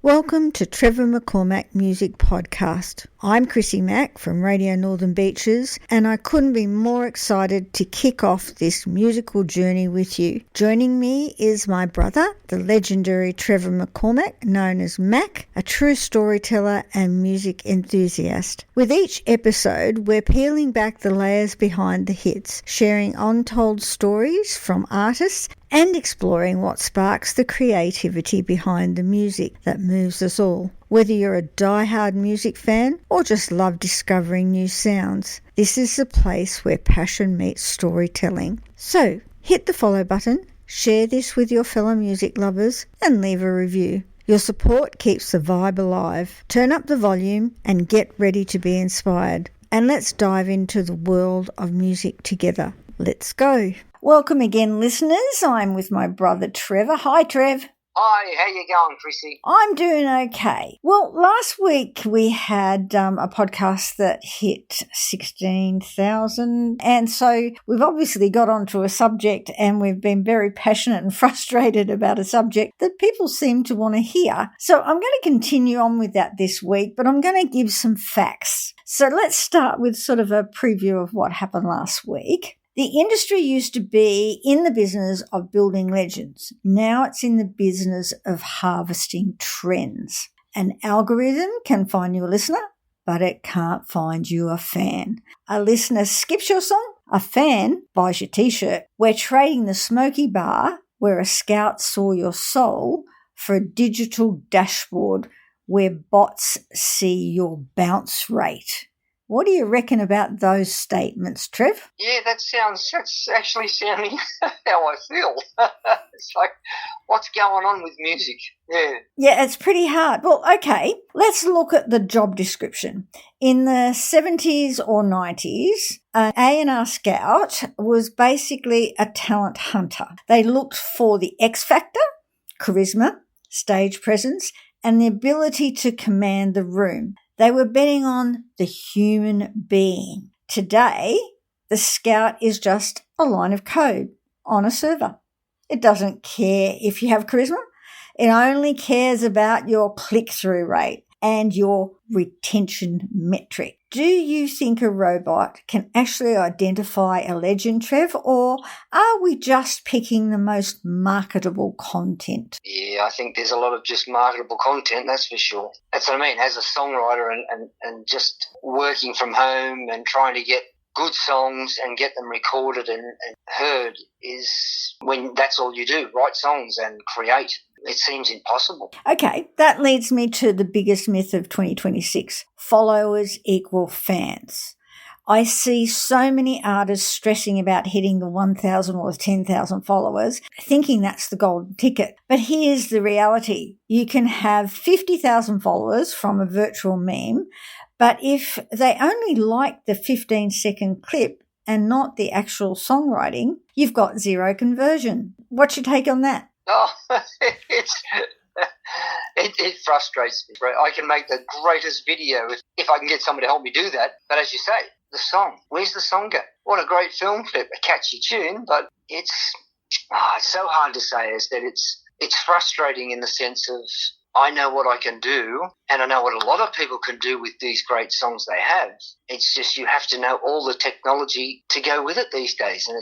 Welcome to Trevor McCormack Music Podcast. I'm Chrissy Mack from Radio Northern Beaches, and I couldn't be more excited to kick off this musical journey with you. Joining me is my brother, the legendary Trevor McCormack, known as Mack, a true storyteller and music enthusiast. With each episode, we're peeling back the layers behind the hits, sharing untold stories from artists and exploring what sparks the creativity behind the music that moves us all. Whether you're a die-hard music fan or just love discovering new sounds, this is the place where passion meets storytelling. So, hit the follow button, share this with your fellow music lovers, and leave a review. Your support keeps the vibe alive. Turn up the volume and get ready to be inspired. And let's dive into the world of music together. Let's go. Welcome again, listeners. I'm with my brother Trevor. Hi, Trev. Hi, how you going, Chrissy? I'm doing okay. Well, last week we had a podcast that hit 16,000, and so we've obviously got onto a subject and we've been very passionate and frustrated about a subject that people seem to want to hear. So I'm going to continue on with that this week, but I'm going to give some facts. So let's start with sort of a preview of what happened last week. The industry used to be in the business of building legends. Now it's in the business of harvesting trends. An algorithm can find you a listener, but it can't find you a fan. A listener skips your song, a fan buys your t-shirt. We're trading the smoky bar where a scout saw your soul for a digital dashboard where bots see your bounce rate. What do you reckon about those statements, Trev? Yeah, that's actually sounding how I feel. It's like, what's going on with music? Yeah, it's pretty hard. Well, okay, let's look at the job description. In the 70s or 90s, an A&R scout was basically a talent hunter. They looked for the X factor, charisma, stage presence, and the ability to command the room. They were betting on the human being. Today, the scout is just a line of code on a server. It doesn't care if you have charisma. It only cares about your click-through rate and your retention metric. Do you think a robot can actually identify a legend, Trev, or are we just picking the most marketable content? Yeah, I think there's a lot of just marketable content, that's for sure. That's what I mean. As a songwriter and just working from home and trying to get good songs and get them recorded and heard is when that's all you do, write songs and create. It seems impossible. Okay, that leads me to the biggest myth of 2026. Followers equal fans. I see so many artists stressing about hitting the 1,000 or 10,000 followers, thinking that's the golden ticket. But here's the reality. You can have 50,000 followers from a virtual meme, but if they only like the 15-second clip and not the actual songwriting, you've got zero conversion. What's your take on that? Oh, it frustrates me. Right? I can make the greatest video if I can get somebody to help me do that. But as you say, the song, where's the song go? What a great film clip, a catchy tune, but it's so hard to say is that it's frustrating in the sense of I know what I can do, and I know what a lot of people can do with these great songs they have. It's just you have to know all the technology to go with it these days, and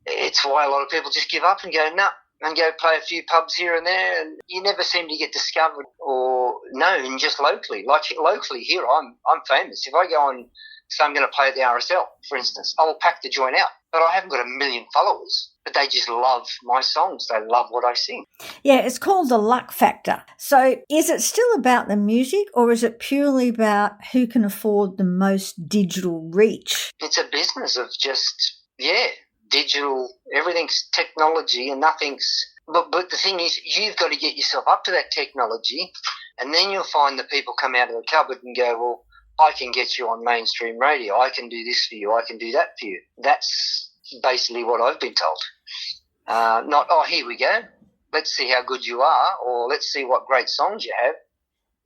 it's why a lot of people just give up and go, nah, and go play a few pubs here and there, and you never seem to get discovered or known just locally. Like locally here, I'm famous. If I go on, say I'm going to play at the RSL, for instance, I will pack the joint out. But I haven't got 1 million followers, but they just love my songs. They love what I sing. Yeah, it's called the luck factor. So is it still about the music, or is it purely about who can afford the most digital reach? It's a business of just, digital, everything's technology and nothing's... But the thing is, you've got to get yourself up to that technology, and then you'll find the people come out of the cupboard and go, well, I can get you on mainstream radio. I can do this for you. I can do that for you. That's basically what I've been told. Not, here we go. Let's see how good you are, or let's see what great songs you have.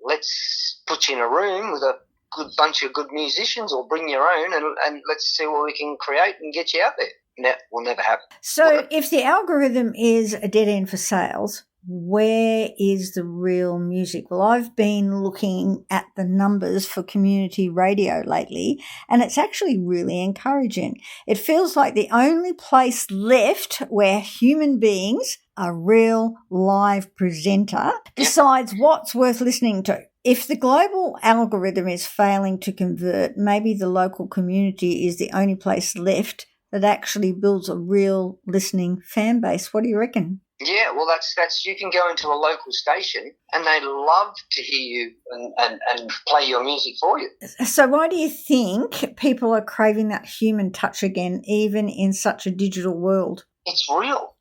Let's put you in a room with a good bunch of good musicians, or bring your own, and let's see what we can create and get you out there. That will never happen. So if the algorithm is a dead end for sales, where is the real music? Well, I've been looking at the numbers for community radio lately, and it's actually really encouraging. It feels like the only place left where human beings, a real live presenter, decides what's worth listening to. If the global algorithm is failing to convert, maybe the local community is the only place left that actually builds a real listening fan base. What do you reckon? Yeah, well, that's you can go into a local station and they love to hear you and play your music for you. So why do you think people are craving that human touch again, even in such a digital world? It's real.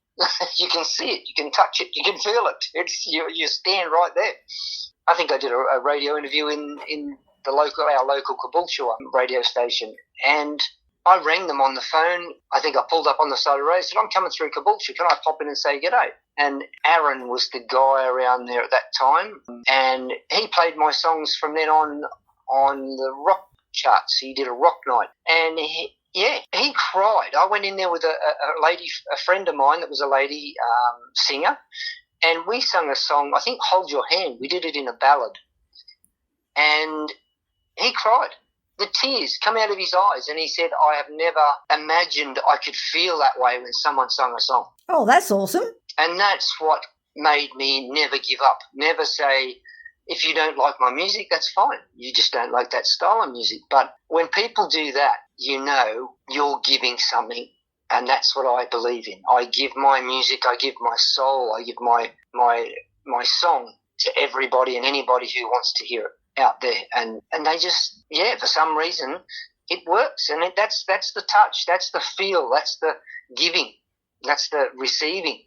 You can see it, you can touch it, you can feel it. It's you stand right there. I think I did a radio interview in our local Caboolture radio station, and I rang them on the phone. I think I pulled up on the side of the road and said, I'm coming through Caboolture. Can I pop in and say g'day? And Aaron was the guy around there at that time, and he played my songs from then on the rock charts. He did a rock night, and he cried. I went in there with a friend of mine that was a lady singer, and we sung a song, I think Hold Your Hand. We did it in a ballad, and he cried. The tears come out of his eyes, and he said, I have never imagined I could feel that way when someone sung a song. Oh, that's awesome. And that's what made me never give up, never say, if you don't like my music, that's fine. You just don't like that style of music. But when people do that, you know you're giving something, and that's what I believe in. I give my music, I give my soul, I give my song to everybody and anybody who wants to hear it out there, and they just, for some reason it works, and that's the touch, that's the feel, that's the giving, that's the receiving.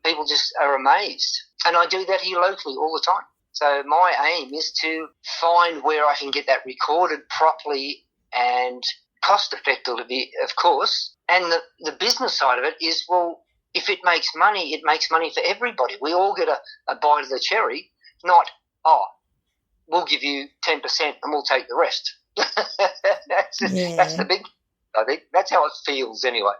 People just are amazed, and I do that here locally all the time. So my aim is to find where I can get that recorded properly and cost effectively, of course, and the business side of it is, well, if it makes money, it makes money for everybody. We all get a bite of the cherry, not, we'll give you 10% and we'll take the rest. That's the big, I think. That's how it feels anyway.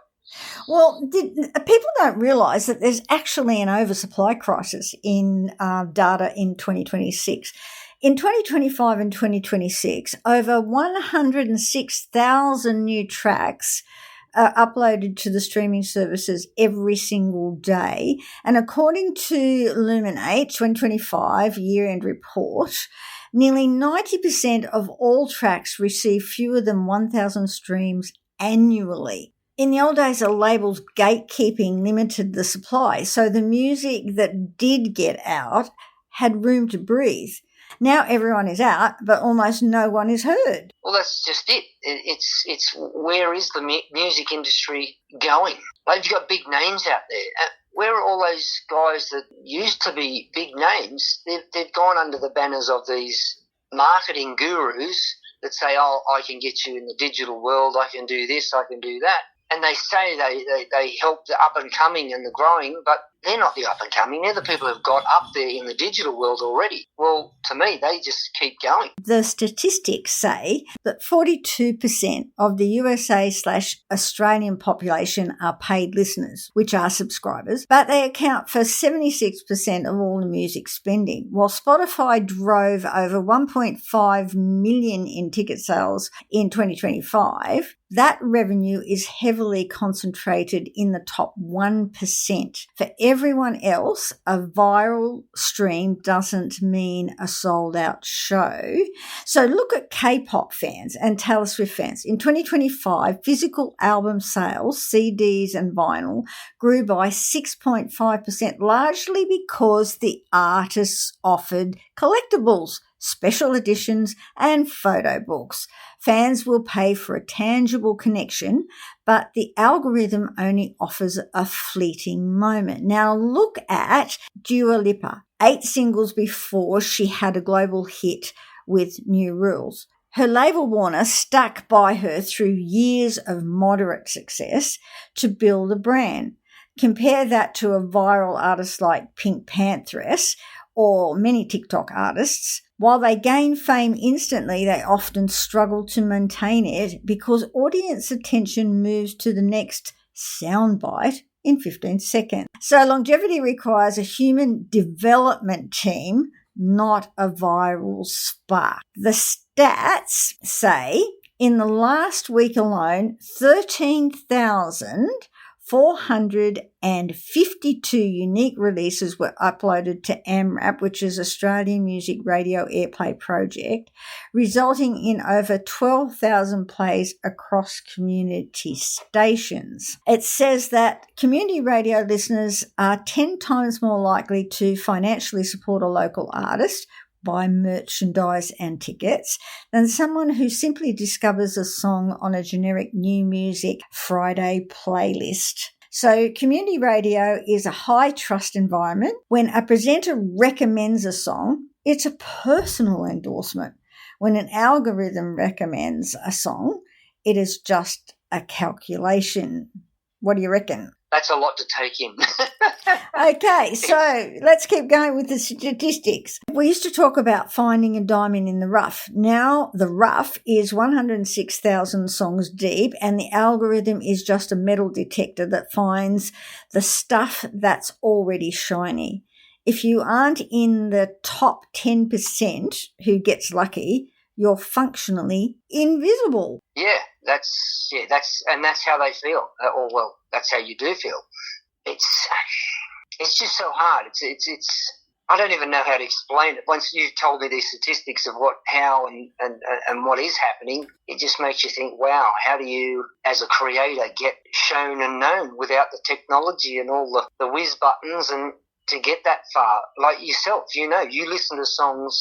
Well, people don't realise that there's actually an oversupply crisis in data in 2026. In 2025 and 2026, over 106,000 new tracks are uploaded to the streaming services every single day. And according to Luminate 2025 year-end report, nearly 90% of all tracks receive fewer than 1,000 streams annually. In the old days, the label's gatekeeping limited the supply, so the music that did get out had room to breathe. Now everyone is out, but almost no one is heard. Well, that's just it. It's where is the music industry going? Like, you've got big names out there. Where are all those guys that used to be big names? They've gone under the banners of these marketing gurus that say, I can get you in the digital world, I can do this, I can do that. And they say they help the up-and-coming and the growing, but they're not the up-and-coming. They're the people who've got up there in the digital world already. Well, to me, they just keep going. The statistics say that 42% of the USA/Australian population are paid listeners, which are subscribers, but they account for 76% of all the music spending. While Spotify drove over 1.5 million in ticket sales in 2025, that revenue is heavily concentrated in the top 1%. For everyone else, a viral stream doesn't mean a sold-out show. So look at K-pop fans and Taylor Swift fans. In 2025, physical album sales, CDs and vinyl, grew by 6.5%, largely because the artists offered collectibles, special editions, and photo books. Fans will pay for a tangible connection, but the algorithm only offers a fleeting moment. Now look at Dua Lipa, 8 singles before she had a global hit with New Rules. Her label Warner stuck by her through years of moderate success to build a brand. Compare that to a viral artist like Pink Pantheress or many TikTok artists. While they gain fame instantly, they often struggle to maintain it because audience attention moves to the next soundbite in 15 seconds. So longevity requires a human development team, not a viral spark. The stats say in the last week alone, 13,452 unique releases were uploaded to AMRAP, which is Australian Music Radio Airplay Project, resulting in over 12,000 plays across community stations. It says that community radio listeners are 10 times more likely to financially support a local artist, buy merchandise and tickets, than someone who simply discovers a song on a generic new music Friday playlist. So community radio is a high trust environment. When a presenter recommends a song, it's a personal endorsement. When an algorithm recommends a song, it is just a calculation. What do you reckon? That's a lot to take in. Okay, so let's keep going with the statistics. We used to talk about finding a diamond in the rough. Now the rough is 106,000 songs deep, and the algorithm is just a metal detector that finds the stuff that's already shiny. If you aren't in the top 10% who gets lucky, you're functionally invisible. That's how they feel. Or well, that's how you do feel. It's just so hard. It's I don't even know how to explain it. Once you've told me these statistics of how and what is happening, it just makes you think, wow, how do you, as a creator, get shown and known without the technology and all the whiz buttons, and to get that far? Like yourself, you listen to songs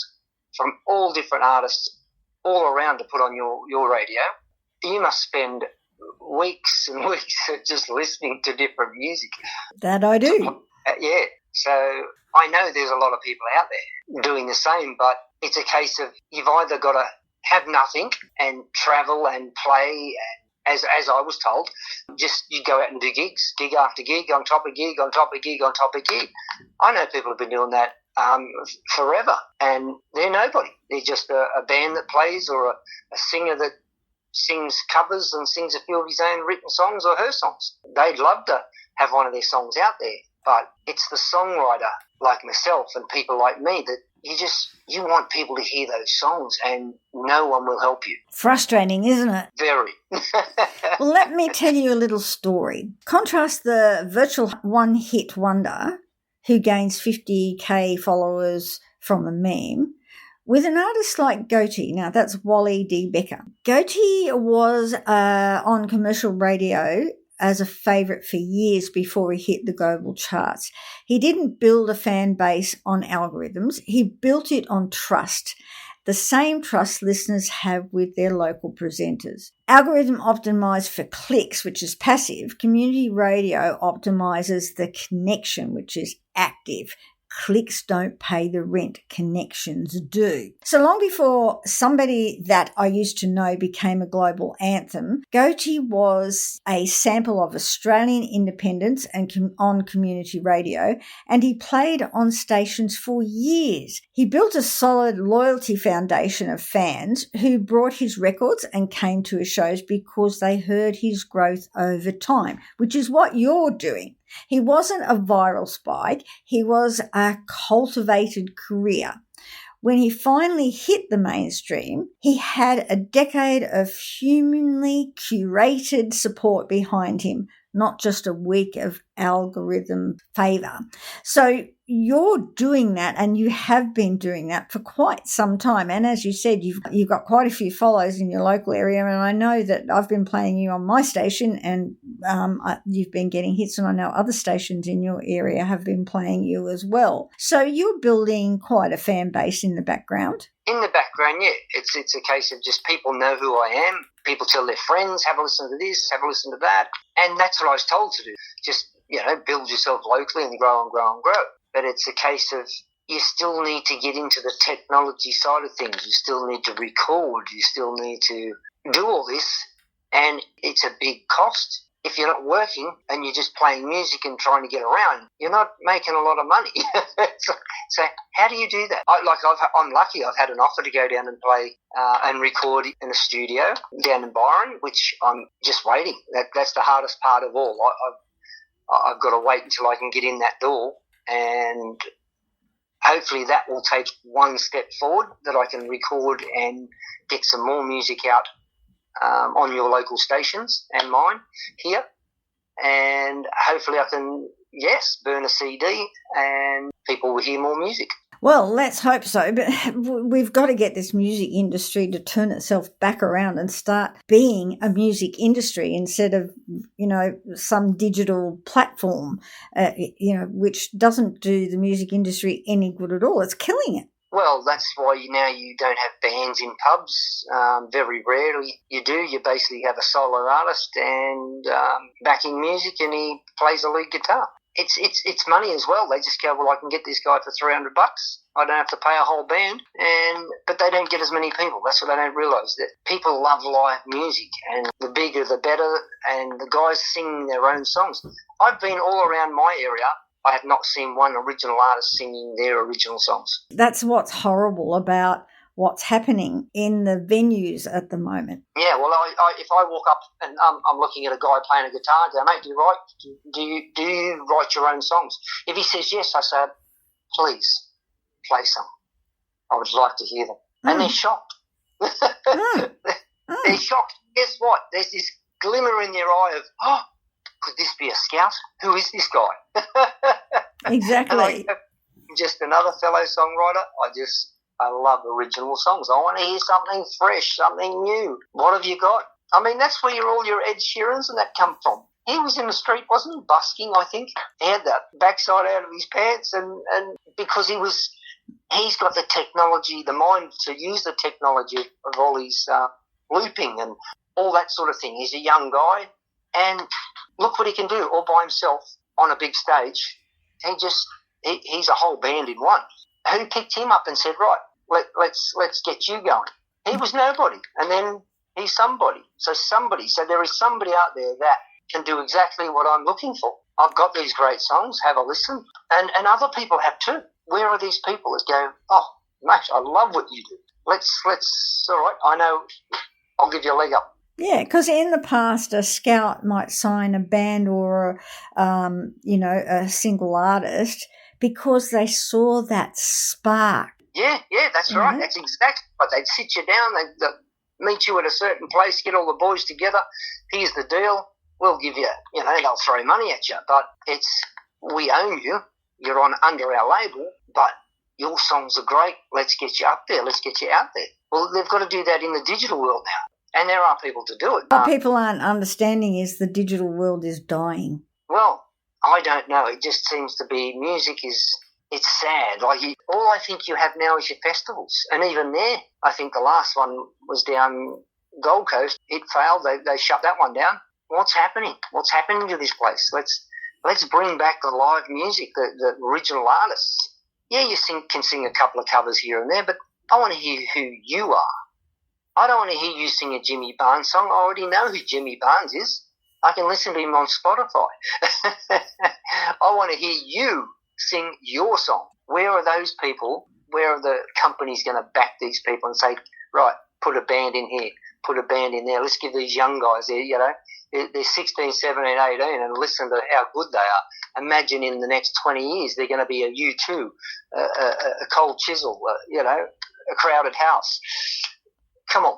from all different artists all around to put on your radio. You must spend weeks and weeks just listening to different music. That I do. Yeah. So I know there's a lot of people out there doing the same, but it's a case of you've either got to have nothing and travel and play, and as I was told, just you go out and do gigs, gig after gig, on top of gig, on top of gig, on top of gig. I know people have been doing that forever, and they're nobody. They're just a band that plays, or a singer that sings covers and sings a few of his own written songs or her songs. They'd love to have one of their songs out there, but it's the songwriter like myself and people like me that you want people to hear those songs, and no one will help you. Frustrating, isn't it? Very. Well, let me tell you a little story. Contrast the virtual one-hit wonder who gains 50k followers from a meme with an artist like Goatee. Now, that's Wally D. Becker. Goatee was on commercial radio as a favourite for years before he hit the global charts. He didn't build a fan base on algorithms. He built it on trust, the same trust listeners have with their local presenters. Algorithm optimised for clicks, which is passive. Community radio optimises the connection, which is active. Clicks don't pay the rent, connections do. So long before somebody that I used to know became a global anthem, Goatee was a sample of Australian independence and on community radio, and he played on stations for years. He built a solid loyalty foundation of fans who brought his records and came to his shows because they heard his growth over time, which is what you're doing. He wasn't a viral spike. He was a cultivated career. When he finally hit the mainstream, he had a decade of humanly curated support behind him, not just a week of algorithm favour. So you're doing that, and you have been doing that for quite some time. And as you said, you've got quite a few follows in your local area, and I know that I've been playing you on my station, and you've been getting hits, and I know other stations in your area have been playing you as well. So you're building quite a fan base in the background. In the background, yeah. It's a case of just people know who I am. People tell their friends, have a listen to this, have a listen to that. And that's what I was told to do. Just, build yourself locally and grow and grow and grow. But it's a case of you still need to get into the technology side of things. You still need to record. You still need to do all this. And it's a big cost. If you're not working and you're just playing music and trying to get around, you're not making a lot of money. So how do you do that? I'm lucky. I've had an offer to go down and play and record in a studio down in Byron, which I'm just waiting. That's the hardest part of all. I've got to wait until I can get in that door, and hopefully that will take one step forward, that I can record and get some more music out on your local stations and mine here. And hopefully I can, burn a CD and people will hear more music. Well, let's hope so, but we've got to get this music industry to turn itself back around and start being a music industry instead of, some digital platform, which doesn't do the music industry any good at all. It's killing it. Well, that's why now you don't have bands in pubs. Very rarely you do. You basically have a solo artist and backing music, and he plays a lead guitar. It's money as well. They just go, well, I can get this guy for $300. I don't have to pay a whole band, but they don't get as many people. That's what they don't realise, that people love live music, and the bigger the better, and the guys singing their own songs. I've been all around my area. I have not seen one original artist singing their original songs. That's what's horrible about what's happening in the venues at the moment. Yeah, well, if I walk up and I'm looking at a guy playing a guitar, I go, mate, do you write your own songs? If he says yes, I say, please play some. I would like to hear them. And they're shocked. They're shocked. Guess what? There's this glimmer in their eye of, could this be a scout? Who is this guy? Exactly. Just another fellow songwriter. I love original songs. I want to hear something fresh, something new. What have you got? I mean, that's where all your Ed Sheerans and that come from. He was in the street, wasn't he? Busking, I think. He had that backside out of his pants, and because he's got the technology, the mind to use the technology of all his looping and all that sort of thing. He's a young guy, and look what he can do all by himself on a big stage. He's a whole band in one. Who picked him up and said, right, let's get you going? He was nobody, and then he's somebody. So there is somebody out there that can do exactly what I'm looking for. I've got these great songs, have a listen, and other people have too. Where are these people that go, oh, mate, I love what you do. Let's, all right, I know, I'll give you a leg up. Yeah, because in the past, a scout might sign a band or, a single artist because they saw that spark. Yeah, that's right. That's exactly right. They'd sit you down, they'd meet you at a certain place, get all the boys together. Here's the deal. We'll give you, they'll throw money at you, but we own you. You're under our label, but your songs are great. Let's get you up there. Let's get you out there. Well, they've got to do that in the digital world now, and there are people to do it. What people aren't understanding is the digital world is dying. Well, I don't know. It just seems to be it's sad. Like all I think you have now is your festivals, and even there, I think the last one was down Gold Coast. It failed. They shut that one down. What's happening? What's happening to this place? Let's bring back the live music, the original artists. Yeah, you can sing a couple of covers here and there, but I want to hear who you are. I don't want to hear you sing a Jimmy Barnes song. I already know who Jimmy Barnes is. I can listen to him on Spotify. I want to hear you sing your song. Where are those people? Where are the companies going to back these people and say, right, put a band in here, put a band in there. Let's give these young guys, they're 16, 17, 18, and listen to how good they are. Imagine in the next 20 years they're going to be a U2, a Cold Chisel, a Crowded House. Come on.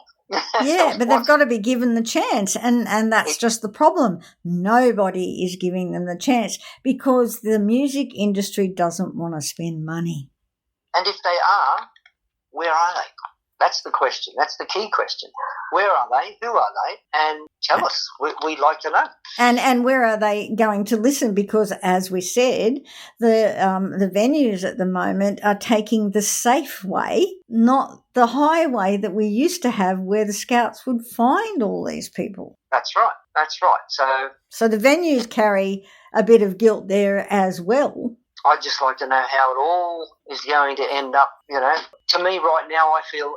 Yeah, but they've got to be given the chance, and that's just the problem. Nobody is giving them the chance because the music industry doesn't want to spend money. And if they are, where are they? That's the question. That's the key question. Where are they? Who are they? And tell us. We'd like to know. And where are they going to listen? Because, as we said, the venues at the moment are taking the safe way, not the highway that we used to have where the scouts would find all these people. That's right. So the venues carry a bit of guilt there as well. I'd just like to know how it all is going to end up, To me right now, I feel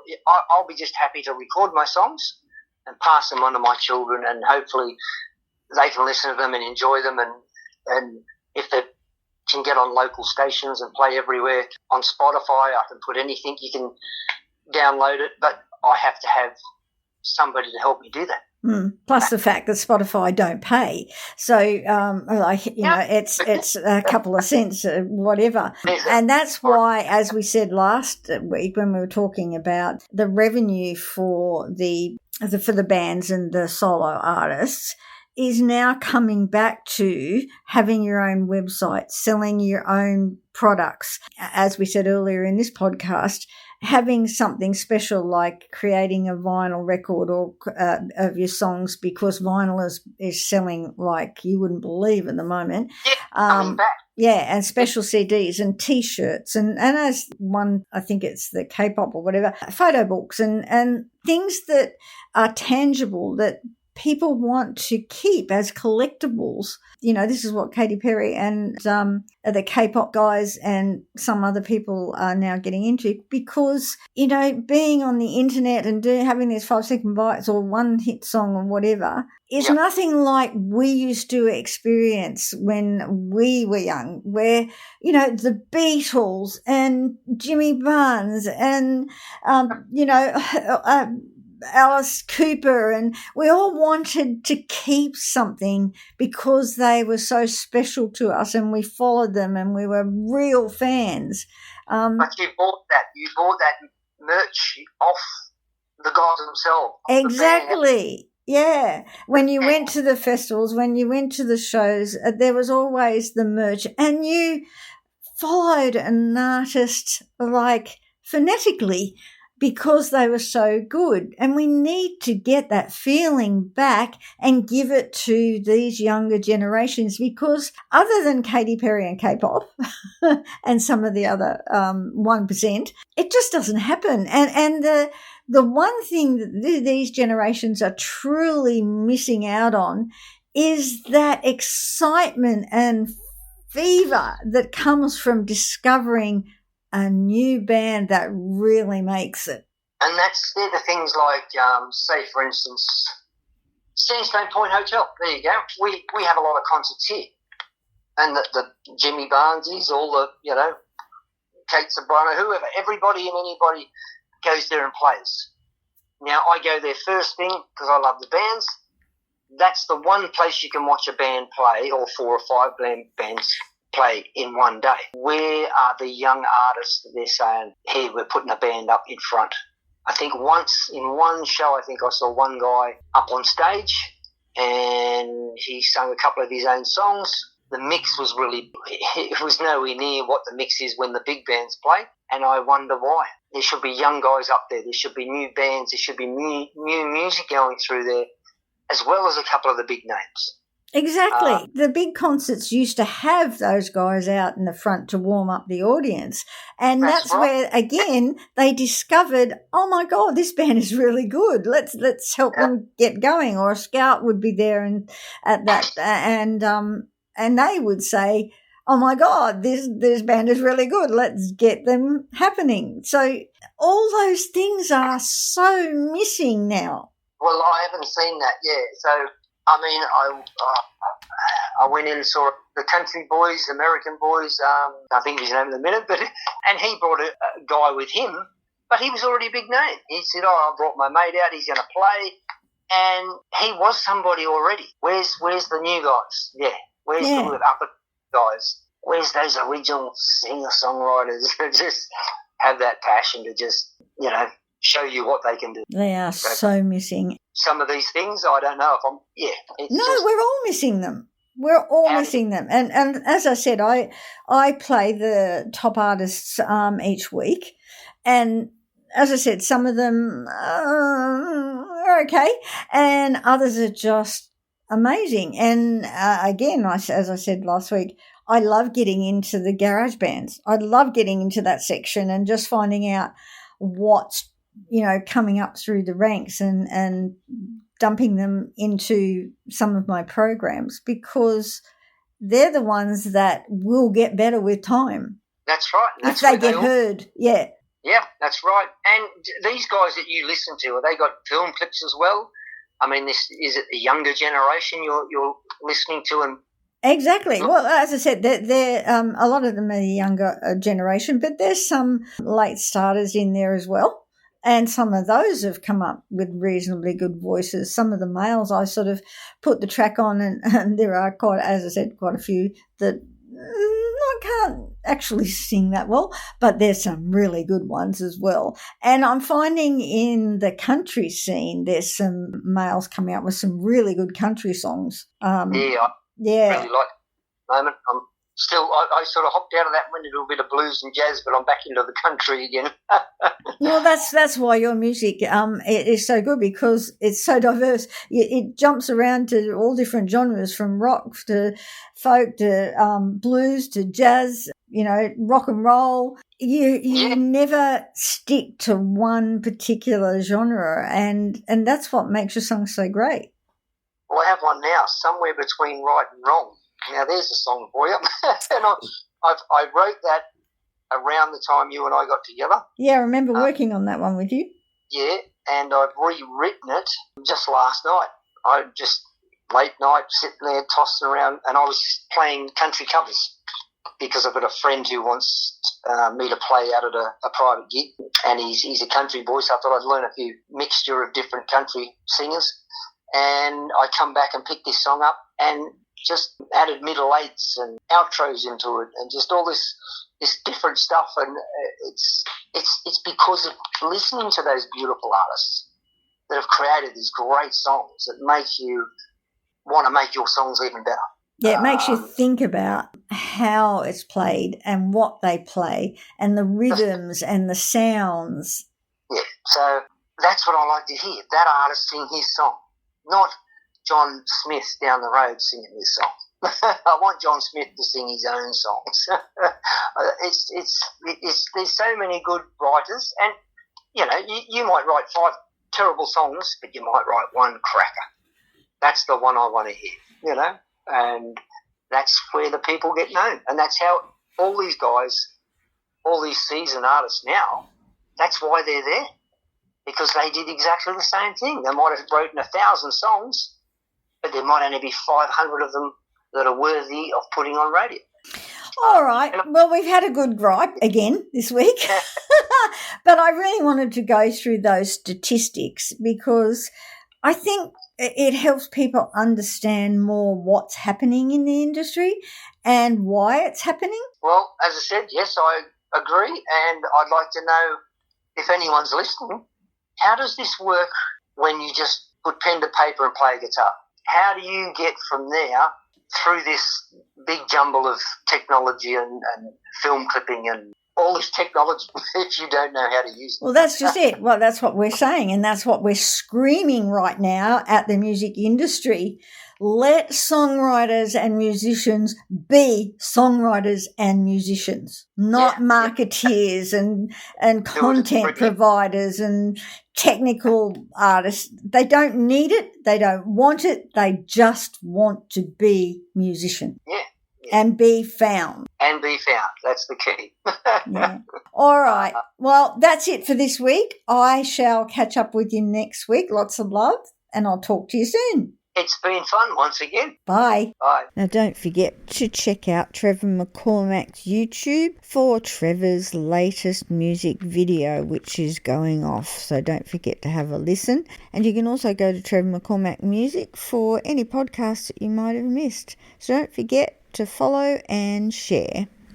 I'll be just happy to record my songs and pass them on to my children, and hopefully they can listen to them and enjoy them, and if they can get on local stations and play everywhere on Spotify, I can put anything, you can download it, but I have to have somebody to help me do that. Plus the fact that Spotify don't pay. So, it's a couple of cents, whatever. And that's why, as we said last week when we were talking about the revenue for the bands and the solo artists, is now coming back to having your own website, selling your own products. As we said earlier in this podcast, having something special like creating a vinyl record or of your songs, because vinyl is selling like you wouldn't believe at the moment. And special CDs and T-shirts and as one, I think it's the K-pop or whatever, photo books and things that are tangible that people want to keep as collectibles. This is what Katy Perry and the K-pop guys and some other people are now getting into, because, being on the internet and having these 5-second bites or one hit song or whatever is nothing like we used to experience when we were young, where, the Beatles and Jimmy Barnes and, Alice Cooper, and we all wanted to keep something because they were so special to us and we followed them and we were real fans. But you bought that merch off the guys themselves. Exactly. Yeah. When you went to the festivals, when you went to the shows, there was always the merch, and you followed an artist like phonetically, because they were so good. And we need to get that feeling back and give it to these younger generations, because other than Katy Perry and K-pop and some of the other 1%, it just doesn't happen. And the one thing that these generations are truly missing out on is that excitement and fever that comes from discovering a new band that really makes it. And they're the things like, say, for instance, Sandstone Point Hotel. There you go. We have a lot of concerts here. And the Jimmy Barneses, all the, Kate Sobrano, whoever, everybody and anybody goes there and plays. Now, I go there first thing because I love the bands. That's the one place you can watch a band play, or 4 or 5 bands play in one day. Where are the young artists that they're saying, hey, we're putting a band up in front? I think once in one show, I saw one guy up on stage and he sung a couple of his own songs. The mix was it was nowhere near what the mix is when the big bands play, and I wonder why. There should be young guys up there. There should be new bands. There should be new music going through there, as well as a couple of the big names. Exactly. The big concerts used to have those guys out in the front to warm up the audience. And that's right. Where, again, they discovered, oh, my God, this band is really good. Let's help them get going. Or a scout would be there and at that and they would say, oh, my God, this band is really good. Let's get them happening. So all those things are so missing now. Well, I haven't seen that yet. So, I mean, I went in and saw the Country Boys, American Boys, I think his name in a minute, and he brought a guy with him, but he was already a big name. He said, I brought my mate out, he's going to play, and he was somebody already. Where's the new guys? Yeah. Where's the upper guys? Where's those original singer-songwriters who just have that passion to just, show you what they can do? They are so missing. Some of these things, I don't know if I'm, we're all missing them. We're all missing them. And as I said, I play the top artists each week. And as I said, some of them are okay and others are just amazing. And again, as I said last week, I love getting into the garage bands. I love getting into that section and just finding out what's, coming up through the ranks and dumping them into some of my programs, because they're the ones that will get better with time. That's right. If they get heard, yeah. Yeah, that's right. And these guys that you listen to, have they got film clips as well? I mean, is it the younger generation you're listening to? And exactly. Well, as I said, they're a lot of them are the younger generation, but there's some late starters in there as well. And some of those have come up with reasonably good voices. Some of the males, I sort of put the track on, and there are quite, as I said, quite a few that I can't actually sing that well, but there's some really good ones as well. And I'm finding in the country scene, there's some males coming out with some really good country songs. I really like it at the moment. I sort of hopped out of that, went into a bit of blues and jazz, but I'm back into the country again. Well, that's why your music it is so good, because it's so diverse. It jumps around to all different genres, from rock to folk to blues to jazz, rock and roll. You never stick to one particular genre, and that's what makes your song so great. Well, I have one now, Somewhere Between Right and Wrong. Now, there's a song for you. And I wrote that around the time you and I got together. Yeah, I remember working on that one with you. Yeah, and I've rewritten it just last night. I just, late night, sitting there tossing around, and I was playing country covers because I've got a friend who wants me to play out at a private gig, and he's a country boy, so I thought I'd learn a few mixture of different country singers. And I come back and picked this song up and just added middle eights and outros into it, and just all this different stuff. And it's because of listening to those beautiful artists that have created these great songs that make you want to make your songs even better. Yeah, it makes you think about how it's played and what they play and the rhythms and the sounds. Yeah, so that's what I like to hear, that artist sing his song, not John Smith down the road singing this song. I want John Smith to sing his own songs. There's so many good writers, and you might write 5 terrible songs, but you might write one cracker. That's the one I want to hear, and that's where the people get known, and that's how all these guys, all these seasoned artists now, that's why they're there, because they did exactly the same thing. They might have written 1,000 songs, but there might only be 500 of them that are worthy of putting on radio. All right. Well, we've had a good gripe again this week, but I really wanted to go through those statistics because I think it helps people understand more what's happening in the industry and why it's happening. Well, as I said, yes, I agree, and I'd like to know, if anyone's listening, how does this work when you just put pen to paper and play a guitar? How do you get from there through this big jumble of technology and film clipping and all this technology if you don't know how to use it? Well, that's just it. Well, that's what we're saying, and that's what we're screaming right now at the music industry. Let songwriters and musicians be songwriters and musicians, not marketeers and content providers and technical artists. They don't need it. They don't want it. They just want to be musicians. Yeah. And be found. And be found. That's the key. Yeah. All right. Well, that's it for this week. I shall catch up with you next week. Lots of love, and I'll talk to you soon. It's been fun once again. Bye. Bye. Now, don't forget to check out Trevor McCormack's YouTube for Trevor's latest music video, which is going off. So don't forget to have a listen. And you can also go to Trevor McCormack Music for any podcasts that you might have missed. So don't forget to follow and share.